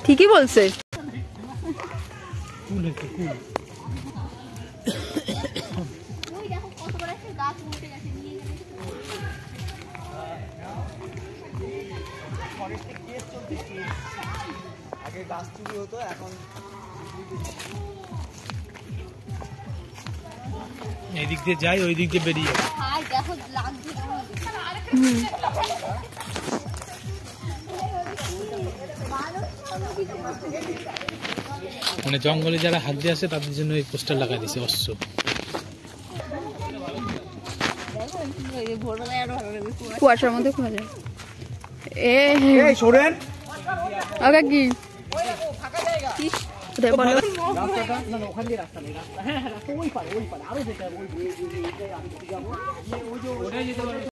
ঠিকই বলছে। আগে গাছ চুরি হতো, এখন এদিক দিয়ে যাই, ওই দিক দিয়ে বেরিয়ে যাই। মানে জঙ্গলে যারা হাত দিয়ে আসে তাদের জন্য এই পোস্টার লাগা দিয়েছে অশ্ব। কুয়াশার মধ্যে খোঁজা যায়। এই শোনেন আগে কি রাস্তাটা না, ওখান দিয়ে রাস্তা নেই, রাস্তা হ্যাঁ রাস্তা ওই পারে আরো যেতে হবে, ওই